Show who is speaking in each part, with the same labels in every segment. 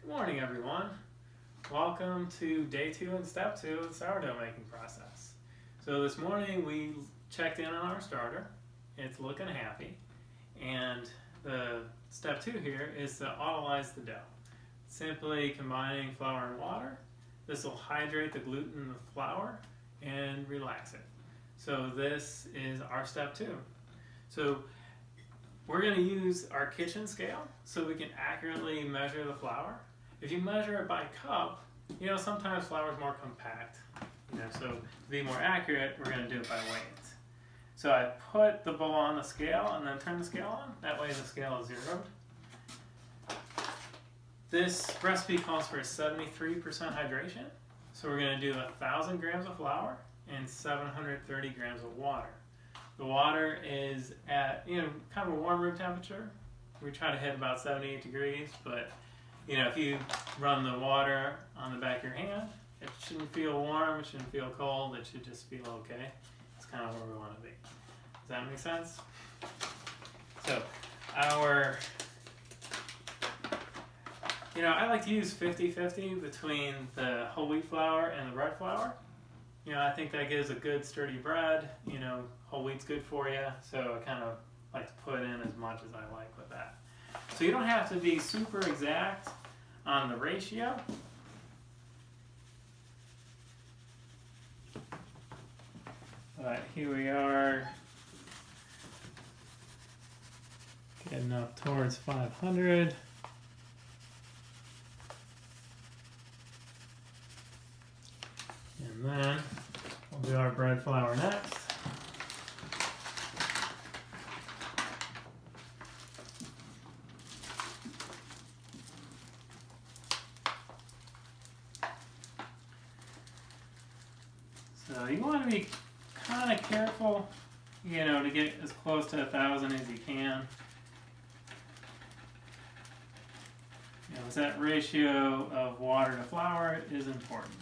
Speaker 1: Morning everyone. Welcome to day 2 and step 2 of the sourdough making process. So this morning we checked in on our starter. It's looking happy. And the step 2 here is to autolyse the dough. Simply combining flour and water. This will hydrate the gluten in the flour and relax it. So this is our step 2. So we're going to use our kitchen scale so we can accurately measure the flour. If you measure it by cup, sometimes flour is more compact. So to be more accurate, we're going to do it by weight. So I put the bowl on the scale and then turn the scale on. That way the scale is zeroed. This recipe calls for 73% hydration. So we're going to do 1,000 grams of flour and 730 grams of water. The water is at kind of a warm room temperature. We try to hit about 78 degrees, but if you run the water on the back of your hand, it shouldn't feel warm, it shouldn't feel cold, it should just feel okay. It's kind of where we want to be. Does that make sense? So I like to use 50-50 between the whole wheat flour and the bread flour. I think that gives a good sturdy bread. Whole wheat's good for you, so I kind of like to put in as much as I like with that. So you don't have to be super exact on the ratio. But here we are, getting up towards 500. And then we'll do our bread flour next. So you want to be kind of careful, to get as close to 1,000 as you can. That ratio of water to flour is important.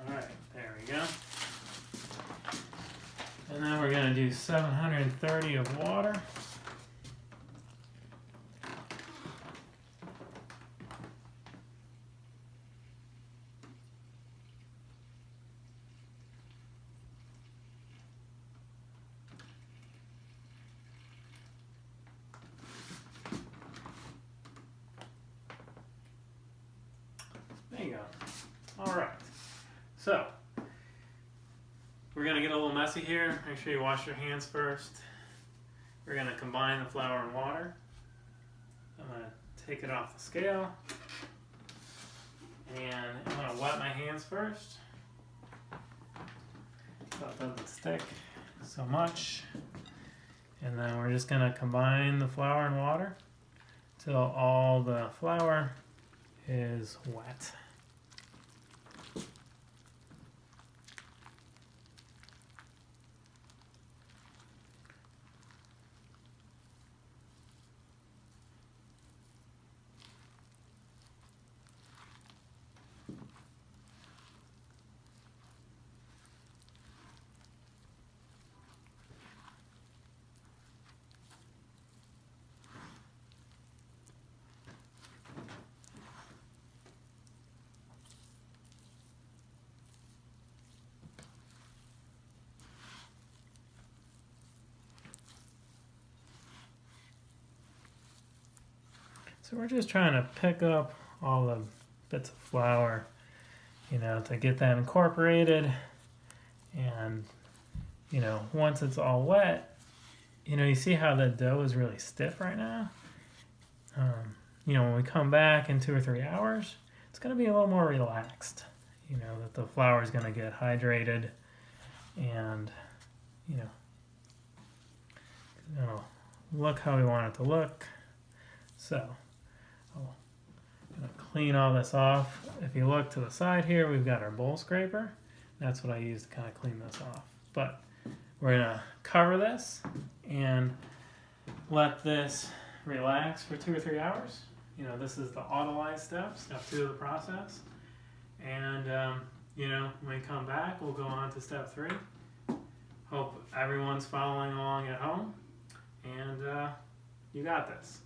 Speaker 1: All right, there we go. And then we're going to do 730 of water. There you go. All right. So we're going to get a little messy here. Make sure you wash your hands first. We're going to combine the flour and water. I'm going to take it off the scale. And I'm going to wet my hands first so it doesn't stick so much. And then we're just going to combine the flour and water till all the flour is wet. So we're just trying to pick up all the bits of flour, to get that incorporated. And, once it's all wet, you see how the dough is really stiff right now? When we come back in 2 or 3 hours, it's going to be a little more relaxed, that the flour is going to get hydrated and, it'll look how we want it to look. So I'm going to clean all this off. If you look to the side here, we've got our bowl scraper. That's what I use to kind of clean this off. But we're going to cover this and let this relax for 2 or 3 hours. This is the autolyse step 2 of the process. And, you know, when we come back, we'll go on to step 3. Hope everyone's following along at home. And you got this.